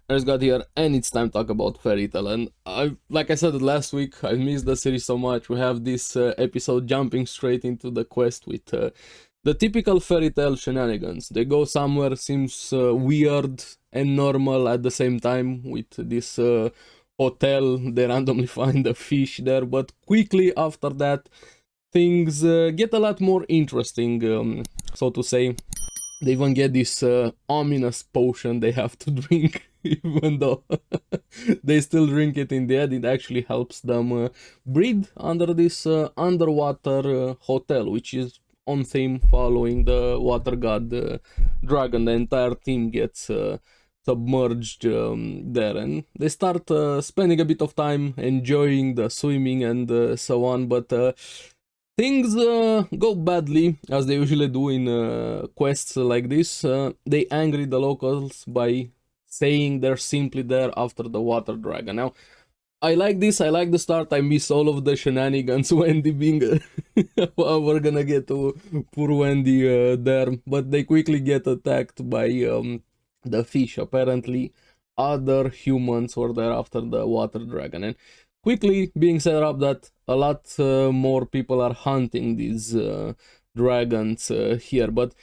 Ernest got here, and it's time to talk about Fairy Tail. And like I said last week, I missed the series so much. We have this episode jumping straight into the quest with the typical Fairy Tail shenanigans. They go somewhere, seems weird and normal at the same time with this hotel. They randomly find a fish there, but quickly after that, things get a lot more interesting, so to say. They even get this ominous potion they have to drink, even though they still drink it in the end. It actually helps them breathe under this underwater hotel, which is on theme following the water god dragon. The entire team gets submerged there, and they start spending a bit of time enjoying the swimming and so on, but things go badly, as they usually do in quests like this. They angry the locals by saying they're simply there after the water dragon. Now, I like this, I like the start, I miss all of the shenanigans, Wendy being... well, we're gonna get to poor Wendy there, but they quickly get attacked by the fish. Apparently, other humans were there after the water dragon, and quickly being set up that a lot more people are hunting these dragons here. But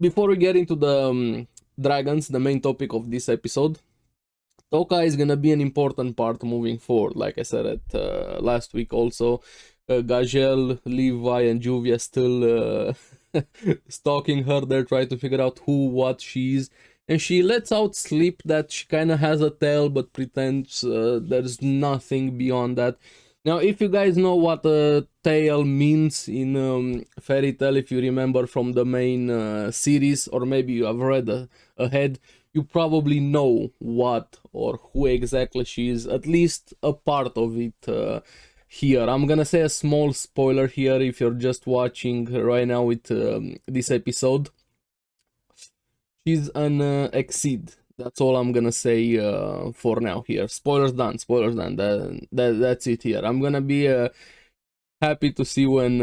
before we get into the dragons, the main topic of this episode, Toka is gonna be an important part moving forward. Like I said at last week also, Gagel, Levi, and Juvia still stalking her. They're trying to figure out who, what she is. And she lets out slip that she kind of has a tail, but pretends there's nothing beyond that. Now, if you guys know what a tail means in Fairy Tail, if you remember from the main series, or maybe you have read ahead, you probably know what or who exactly she is, at least a part of it here. I'm gonna say a small spoiler here if you're just watching right now with this episode. She's an Exceed. That's all I'm gonna say for now here. Spoilers done. Spoilers done. That's it here. I'm gonna be happy to see when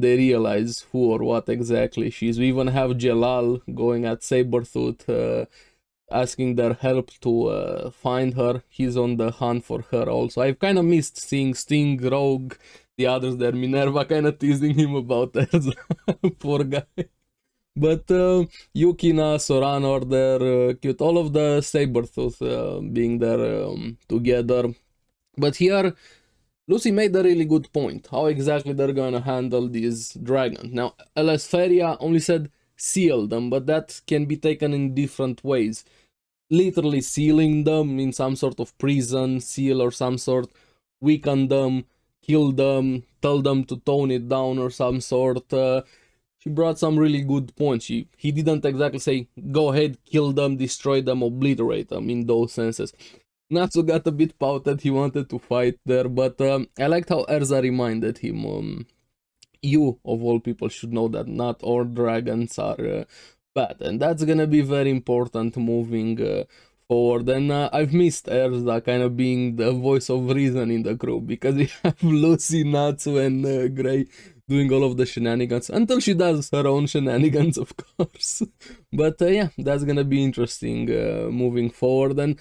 they realize who or what exactly she is. We even have Jalal going at Sabretooth, asking their help to find her. He's on the hunt for her also. I've kind of missed seeing Sting, Rogue, the others there. Minerva kind of teasing him about that. Poor guy. But Yukina, Soran are there, cute. All of the Sabretooth being there together. But here, Lucy made a really good point. How exactly they're gonna handle these dragons. Now, Elasferia only said seal them, but that can be taken in different ways. Literally sealing them in some sort of prison, seal or some sort, weaken them, kill them, tell them to tone it down or some sort. She brought some really good points. He didn't exactly say, go ahead, kill them, destroy them, obliterate them in those senses. Natsu got a bit pouted, he wanted to fight there, but I liked how Erza reminded him, you, of all people, should know that not all dragons are bad, and that's gonna be very important moving forward. And I've missed Erza kind of being the voice of reason in the group, because we have Lucy, Natsu, and Grey doing all of the shenanigans, until she does her own shenanigans, of course. But yeah, that's gonna be interesting moving forward. And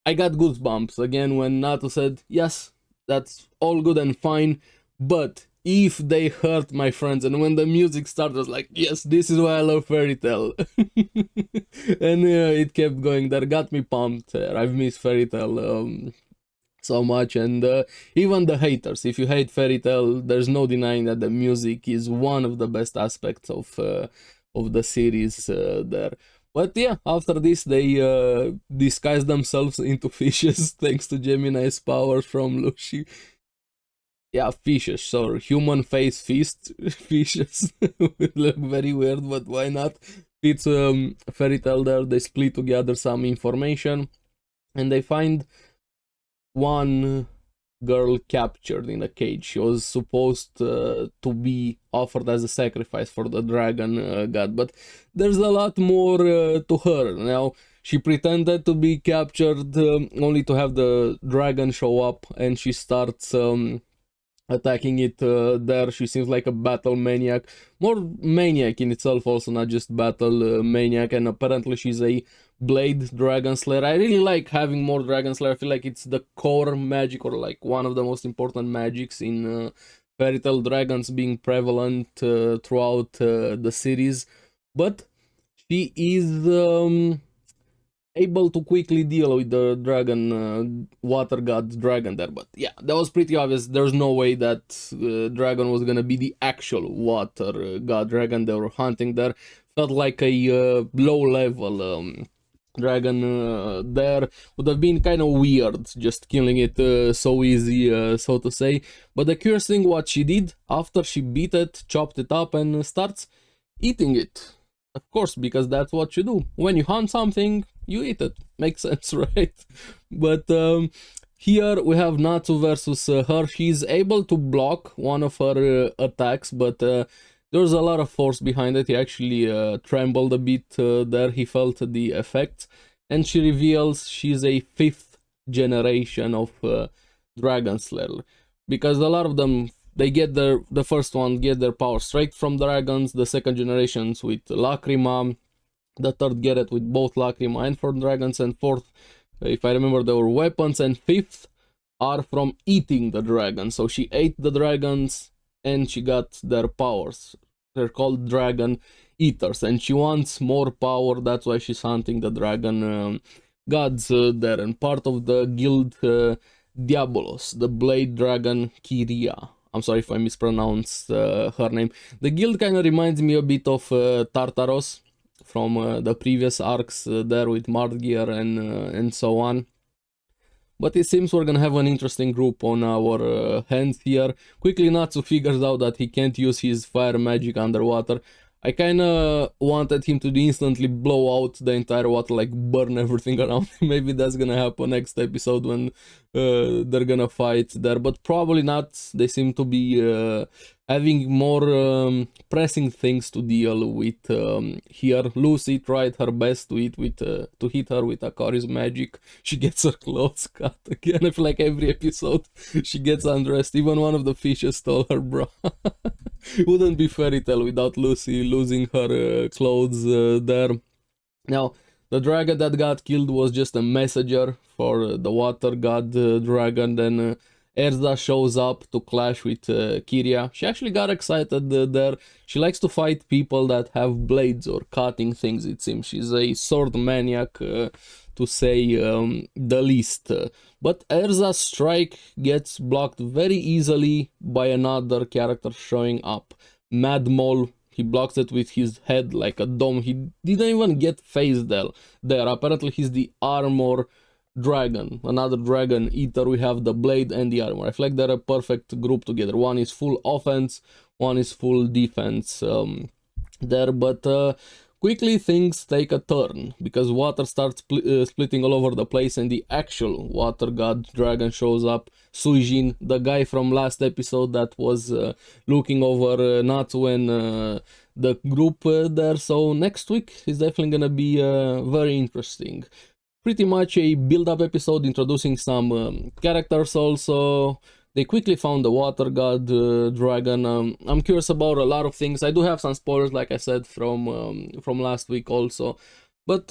I got goosebumps again when Nato said, yes, that's all good and fine, but if they hurt my friends, and when the music started, I was like, yes, this is why I love Fairy Tail. And it kept going there, got me pumped. I've missed Fairy Tail so much, and even the haters, if you hate Fairy Tail, there's no denying that the music is one of the best aspects of the series there. But yeah, after this they disguise themselves into fishes thanks to Gemini's powers from Lucy. Yeah, fishes, so human face feast fishes. Would look very weird, but why not? It's Fairy Tail there, they split together some information, and they find one girl captured in a cage. She was supposed to be offered as a sacrifice for the dragon god, but there's a lot more to her. Now, she pretended to be captured only to have the dragon show up, and she starts attacking it there. She seems like a battle maniac, more maniac in itself also, not just battle maniac, and apparently she's a blade dragon slayer. I really like having more dragon slayer. I feel like it's the core magic, or like one of the most important magics in Fairy Tail, dragons being prevalent throughout the series. But she is able to quickly deal with the dragon, water god dragon there. But yeah, that was pretty obvious. There's no way that dragon was gonna be the actual water god dragon they were hunting there. Felt like a low level dragon there. Would have been kind of weird just killing it so easy, so to say. But the curious thing, what she did after she beat it, chopped it up, and starts eating it. Of course, because that's what you do. When you hunt something, you eat it. Makes sense, right? But here we have Natsu versus her. She's able to block one of her attacks, but there's a lot of force behind it. He actually trembled a bit there. He felt the effects. And she reveals she's a 5th generation of Dragon Slayer. Because a lot of them, they get the first one get their power straight from dragons, the second generations with Lacrima, the third get it with both Lacrima and from dragons, and fourth, if I remember, there were weapons, and fifth are from eating the dragons. So she ate the dragons and she got their powers. They're called dragon eaters, and she wants more power. That's why she's hunting the dragon gods there, and part of the guild Diabolos, the blade dragon Kyria. I'm sorry if I mispronounced her name. The guild kind of reminds me a bit of Tartaros from the previous arcs there with Mardgear and so on. But it seems we're gonna have an interesting group on our hands here. Quickly Natsu figures out that he can't use his fire magic underwater. I kinda wanted him to instantly blow out the entire water, like burn everything around him. Maybe that's gonna happen next episode when they're gonna fight there, but probably not. They seem to be having more pressing things to deal with here. Lucy tried her best to hit her with Akari's magic. She gets her clothes cut again. I feel like every episode she gets undressed. Even one of the fishes stole her bra. Wouldn't be Fairy Tail without Lucy losing her clothes there. Now, the dragon that got killed was just a messenger for the water god dragon. Then Erza shows up to clash with Kyria. She actually got excited there. She likes to fight people that have blades or cutting things, it seems. She's a sword maniac, to say the least. But Erza's strike gets blocked very easily by another character showing up. Mad Mole. He blocks it with his head like a dome. He didn't even get phased there. Apparently he's the armor dragon, another dragon eater. We have the blade and the armor. I feel like they're a perfect group together. One is full offense, one is full defense there. But quickly things take a turn because water starts splitting all over the place, and the actual water god dragon shows up. Suijin, the guy from last episode that was looking over Natsu and the group there. So next week is definitely gonna be very interesting. Pretty much a build-up episode introducing some characters also. They quickly found the water god dragon. I'm curious about a lot of things. I do have some spoilers, like I said, from last week also. But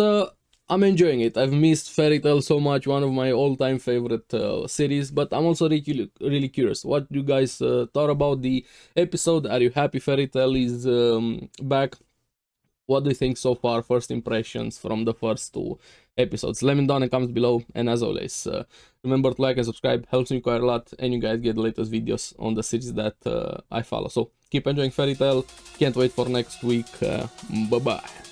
I'm enjoying it. I've missed Fairy Tail so much, one of my all-time favorite series. But I'm also really curious. What do you guys thought about the episode? Are you happy Fairy Tail is back? What do you think so far? First impressions from the first 2 episodes. Let me know in the comments below. And as always, remember to like and subscribe. Helps me quite a lot. And you guys get the latest videos on the series that I follow. So keep enjoying Fairy Tail. Can't wait for next week. Bye-bye.